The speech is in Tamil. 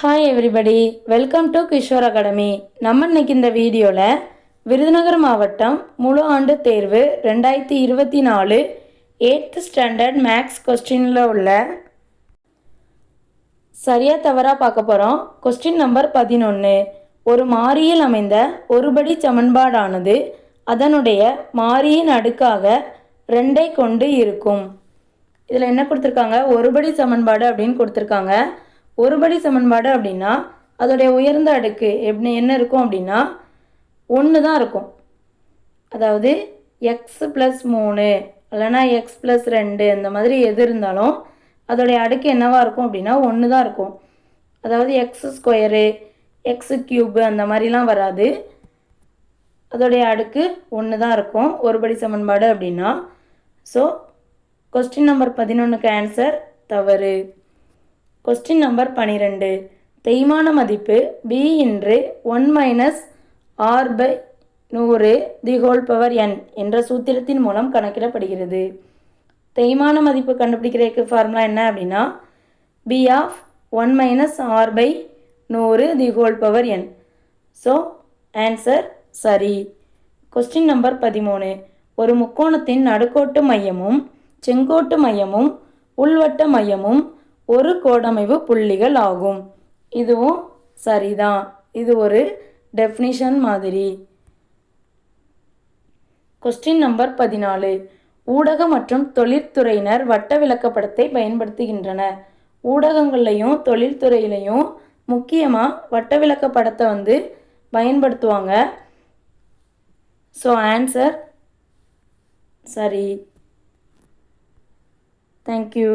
Hi everybody, welcome to Kishore academy. நம்ம இன்னைக்கு இந்த வீடியோவில் விருதுநகர் மாவட்டம் முழு ஆண்டு தேர்வு 2024 8th ஸ்டாண்டர்ட் மேக்ஸ் கொஸ்டினில் உள்ள சரியாக தவறாக பார்க்க போகிறோம். Question number 11. ஒரு மாறியில் அமைந்த ஒருபடி சமன்பாடானது அதனுடைய மாறியின் அடுக்காக 2ஐ கொண்டு இருக்கும். இதில் என்ன கொடுத்துருக்காங்க? ஒருபடி சமன்பாடு அப்படின்னு கொடுத்துருக்காங்க. ஒருபடி சமன்பாடு அப்படின்னா அதோடைய உயர்ந்த அடுக்கு என்ன இருக்கும் அப்படின்னா 1 தான் இருக்கும். அதாவது எக்ஸ் ப்ளஸ் 3 இல்லைனா எக்ஸ் ப்ளஸ் 2 இந்த மாதிரி எது இருந்தாலும் அதோடைய அடுக்கு என்னவாக இருக்கும் அப்படின்னா 1 தான் இருக்கும். அதாவது எக்ஸ் ஸ்கொயரு எக்ஸ் க்யூபு அந்த மாதிரிலாம் வராது. அதோடைய அடுக்கு 1 தான் இருக்கும் ஒருபடி சமன்பாடு அப்படின்னா. ஸோ கொஸ்டின் நம்பர் 11க்கு ஆன்சர் தவறு. Question number 12. தேய்மான மதிப்பு b இன்று 1 minus R by 100 the whole power n என்ற சூத்திரத்தின் மூலம் கணக்கிடப்படுகிறது. தேய்மான மதிப்பு கண்டுபிடிக்கிறதுக்கு ஃபார்முலா என்ன அப்படின்னா b of 1 minus R by 100 the whole power n. So answer சரி. Question number 13. ஒரு முக்கோணத்தின் நடுக்கோட்டு மையமும் செங்கோட்டு மையமும் உள்வட்ட மையமும் ஒரு கோடமைவு புள்ளிகள் ஆகும். இதுவும் சரிதான். இது ஒரு டெஃபினிஷன் மாதிரி. Question number 14. ஊடக மற்றும் தொழிற்துறையினர் வட்ட விளக்கப்படத்தை பயன்படுத்துகின்றனர். ஊடகங்கள்லையும் தொழில்துறையிலையும் முக்கியமாக வட்ட விளக்கப்படத்தை பயன்படுத்துவாங்க. ஸோ ஆன்சர் சரி. தேங்க்யூ.